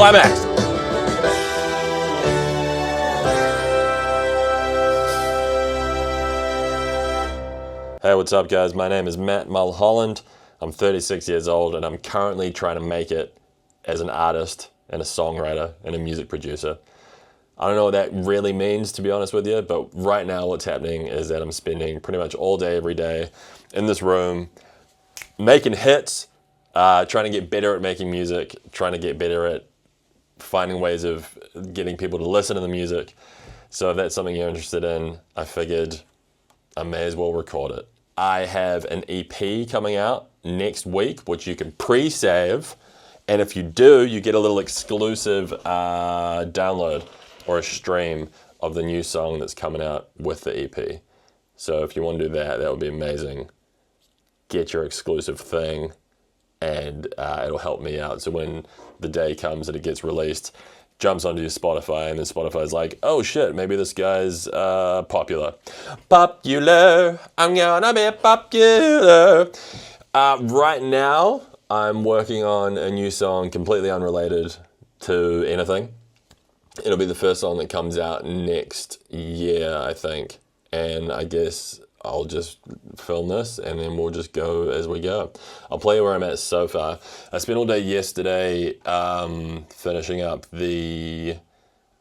Climax! Hey, what's up guys? My name is Matt Mulholland. I'm 36 years old and I'm currently trying to make it as an artist and a songwriter and a music producer. I don't know what that really means, to be honest with you, but right now what's happening is that I'm spending pretty much all day, every day in this room making hits, trying to get better at making music, trying to get better at finding ways of getting people to listen to the music. So if that's something you're interested in, I figured I may as well record it. I have an EP coming out next week, which you can pre-save. And if you do, you get a little exclusive download or a stream of the new song that's coming out with the EP. So if you want to do that, that would be amazing. Get your exclusive thing and it'll help me out. So when the day comes and it gets released, jumps onto your Spotify and then Spotify's like, oh shit, maybe this guy's popular. Popular, I'm gonna be popular. Right now, I'm working on a new song completely unrelated to anything. It'll be the first song that comes out next year, I think. And I guess I'll just film this and then we'll just go as we go. I'll play you where I'm at so far. I spent all day yesterday finishing up the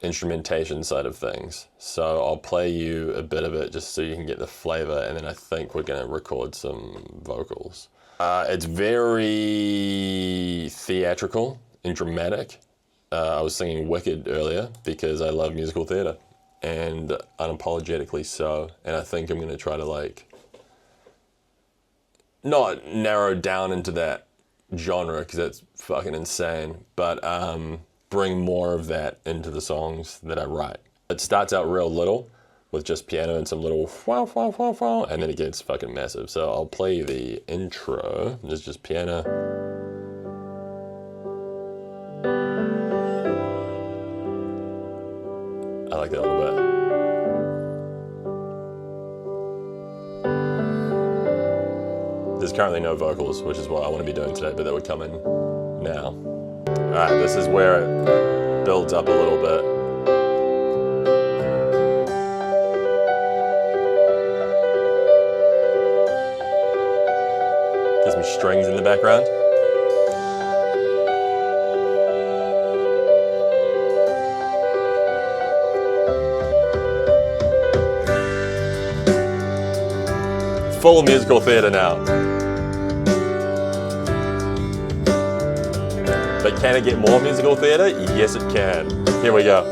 instrumentation side of things. So I'll play you a bit of it just so you can get the flavor, and then I think we're gonna record some vocals. It's very theatrical and dramatic. I was singing Wicked earlier because I love musical theater, and unapologetically so. And I think I'm gonna try to like not narrow down into that genre because that's fucking insane, but bring more of that into the songs that I write. It starts out real little with just piano and some little wow, wow, wow, wow, and then it gets fucking massive. So I'll play you the intro. There's just piano. I like that a little bit. There's currently no vocals, which is what I want to be doing today, but that would come in now. Alright, this is where it builds up a little bit. There's some strings in the background. Full musical theater now. But can it get more musical theater? Yes, it can. Here we go.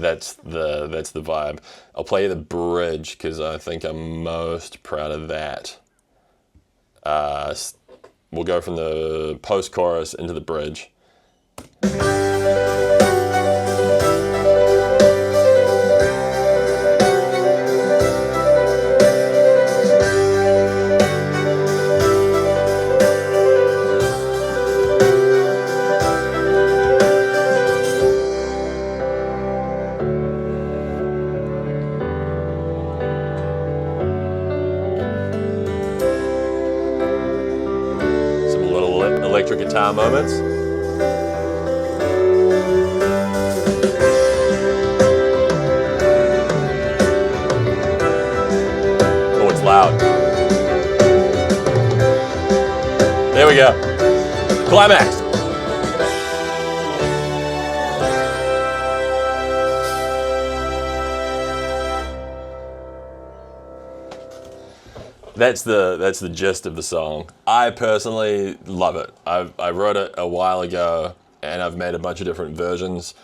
That's the vibe. I'll play you the bridge because I think I'm most proud of that. We'll go from the post-chorus into the bridge. Electric guitar moments. Oh, it's loud. There we go. Climax. That's the gist of the song. I personally love it. I wrote it a while ago and I've made a bunch of different versions,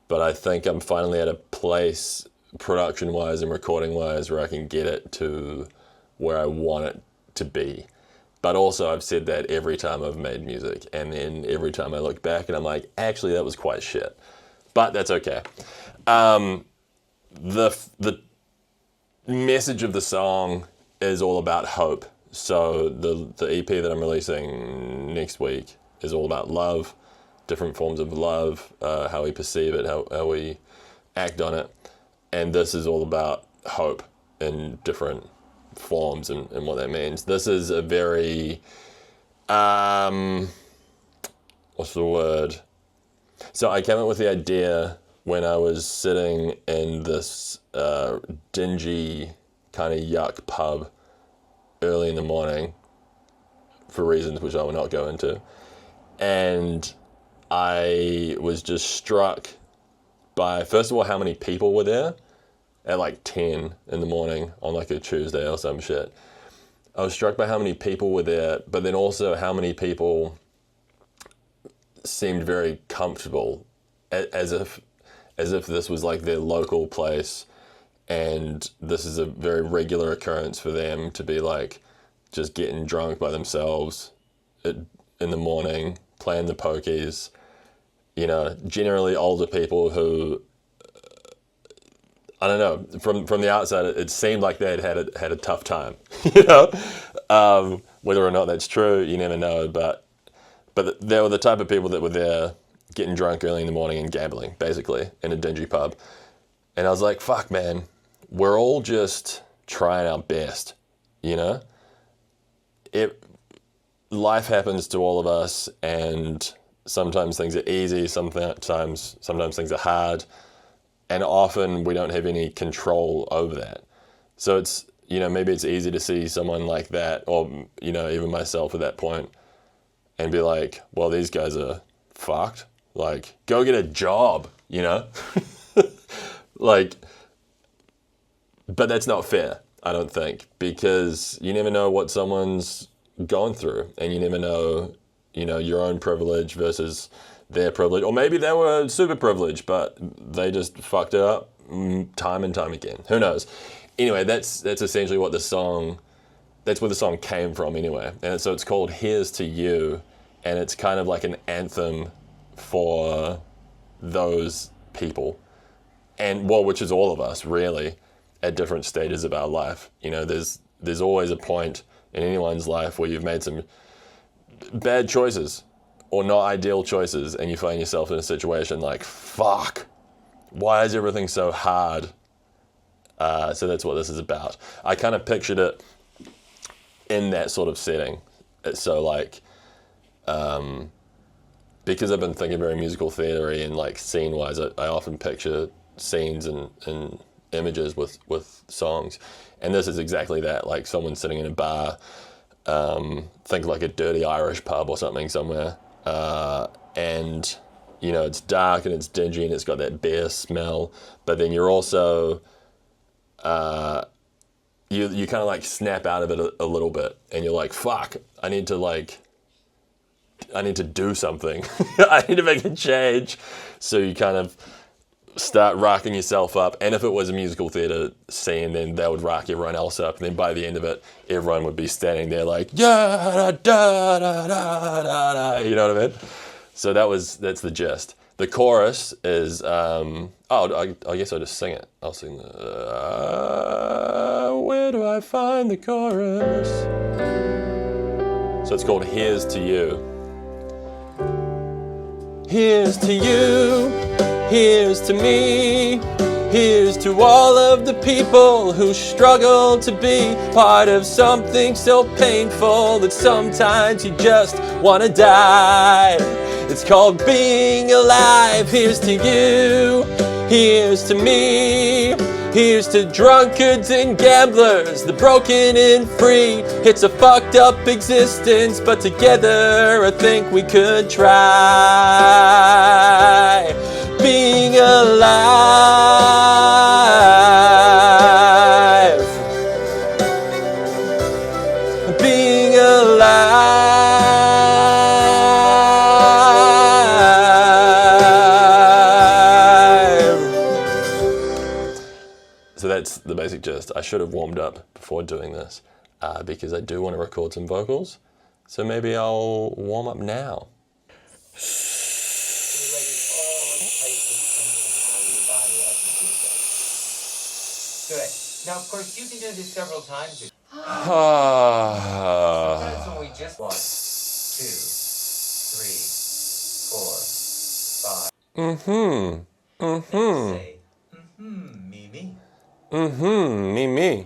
but I think I'm finally at a place production-wise and recording-wise where I can get it to where I want it to be. But also I've said that every time I've made music, and then every time I look back and I'm like, actually that was quite shit. But that's okay. The message of the song is all about hope. So the EP that I'm releasing next week is all about love, different forms of love, how we perceive it, how we act on it. And this is all about hope in different forms and what that means. This is a very, what's the word? So I came up with the idea when I was sitting in this dingy kind of yuck pub early in the morning for reasons which I will not go into. And I was just struck by, first of all, how many people were there at like 10 in the morning on like a Tuesday or some shit. I was struck by how many people were there, but then also how many people seemed very comfortable, as if this was like their local place, and this is a very regular occurrence for them to be like just getting drunk by themselves in the morning, playing the pokies. You know, generally older people who, I don't know, from the outside, it seemed like they had a tough time. You know, whether or not that's true, you never know. But they were the type of people that were there getting drunk early in the morning and gambling, basically, in a dingy pub. And I was like, fuck, man, we're all just trying our best, you know? Life happens to all of us, and sometimes things are easy, sometimes things are hard, and often we don't have any control over that. So it's, you know, maybe it's easy to see someone like that, or, you know, even myself at that point, and be like, well, these guys are fucked. Like, go get a job, you know? Like, but that's not fair, I don't think, because you never know what someone's going through, and you never know, you know, your own privilege versus their privilege, or maybe they were super privileged, but they just fucked it up time and time again. Who knows? Anyway, that's essentially what that's where the song came from anyway. And so it's called Here's to You, and it's kind of like an anthem for those people, and well, which is all of us really at different stages of our life. You know, there's always a point in anyone's life where you've made some bad choices or not ideal choices, and you find yourself in a situation like, fuck, why is everything so hard? So that's what this is about. I kind of pictured it in that sort of setting. So like, because I've been thinking very musical theory and like scene wise, I often picture scenes and images with songs. And this is exactly that, like someone sitting in a bar, think like a dirty Irish pub or something somewhere. And, you know, it's dark and it's dingy and it's got that beer smell, but then you're also, you kind of like snap out of it a little bit, and you're like, fuck, I need to do something. I need to make a change. So you kind of start rocking yourself up. And if it was a musical theater scene, then that would rock everyone else up. And then by the end of it, everyone would be standing there like, yeah, da, da, da, da, da. You know what I mean? So that's the gist. The chorus is, I guess I'll just sing it. I'll sing where do I find the chorus? So it's called Here's to You. Here's to you, here's to me, here's to all of the people who struggle to be part of something so painful that sometimes you just want to die. It's called being alive. Here's to you, here's to me, here's to drunkards and gamblers, the broken and free. It's a fucked up existence, but together I think we could try. Being alive. Being alive. So that's the basic gist. I should have warmed up before doing this because I do want to record some vocals. So maybe I'll warm up now. Good. Now, of course, you can do this several times. Sometimes when we just 1, 2, 3, 4, 5. Say, me. Me.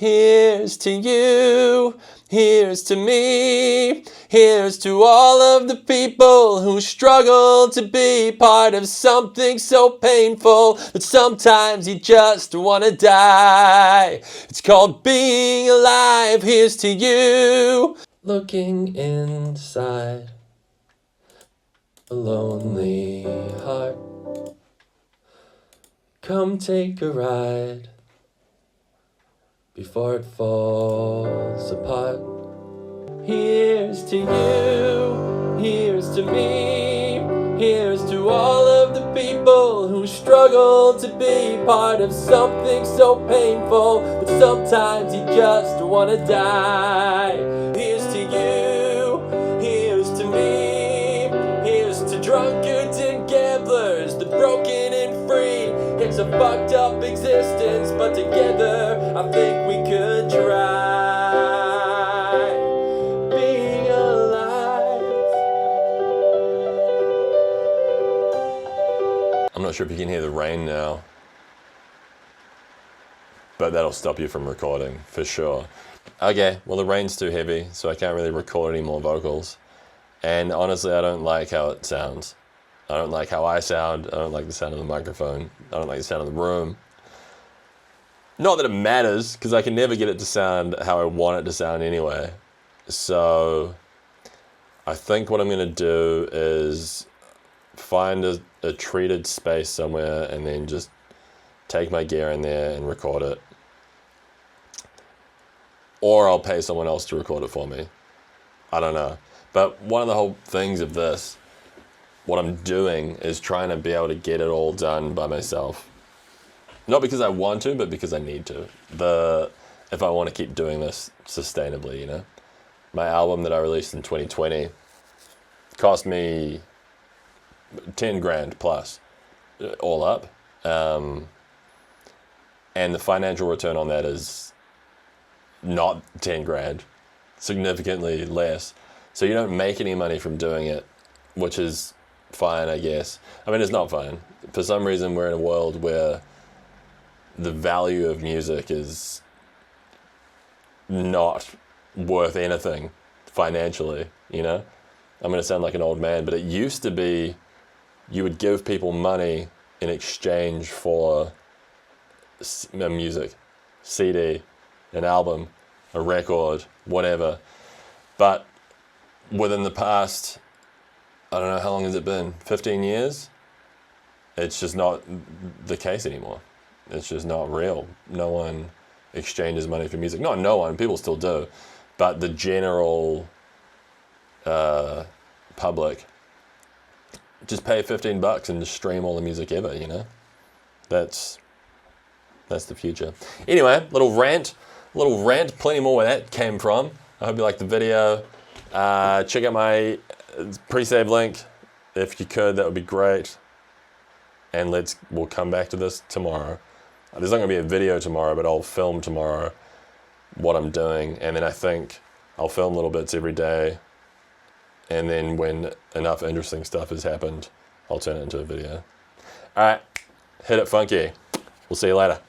Here's to you, here's to me, here's to all of the people who struggle to be part of something so painful that sometimes you just want to die. It's called being alive. Here's to you. Looking inside a lonely heart. Come take a ride before it falls apart. Here's to you, here's to me, here's to all of the people who struggle to be part of something so painful that sometimes you just want to die. Here's to you, here's to me, here's to drunkards and gamblers, the broken and free. It's a fucked up existence, but together I think we could try being alive. I'm not sure if you can hear the rain now, but that'll stop you from recording for sure. Okay, well the rain's too heavy, so I can't really record any more vocals. And honestly, I don't like how it sounds. I don't like how I sound. I don't like the sound of the microphone. I don't like the sound of the room. Not that it matters, because I can never get it to sound how I want it to sound anyway. So I think what I'm going to do is find a treated space somewhere and then just take my gear in there and record it. Or I'll pay someone else to record it for me. I don't know. But one of the whole things of this, what I'm doing is trying to be able to get it all done by myself. Not because I want to, but because I need to. If I want to keep doing this sustainably, you know. My album that I released in 2020 cost me 10 grand plus, all up. And the financial return on that is not 10 grand, significantly less. So you don't make any money from doing it, which is fine, I guess. I mean, it's not fine. For some reason, we're in a world where the value of music is not worth anything financially, you know? I'm going to sound like an old man, but it used to be you would give people money in exchange for music, CD, an album, a record, whatever. But within the past, I don't know, how long has it been? 15 years? It's just not the case anymore. It's just not real. No one exchanges money for music. Not no one, people still do. But the general public just pay $15 and just stream all the music ever, you know? That's the future. Anyway, little rant, plenty more where that came from. I hope you liked the video. Check out my pre-save link. If you could, that would be great. And we'll come back to this tomorrow. There's not going to be a video tomorrow, but I'll film tomorrow what I'm doing. And then I think I'll film little bits every day. And then when enough interesting stuff has happened, I'll turn it into a video. All right, hit it funky. We'll see you later.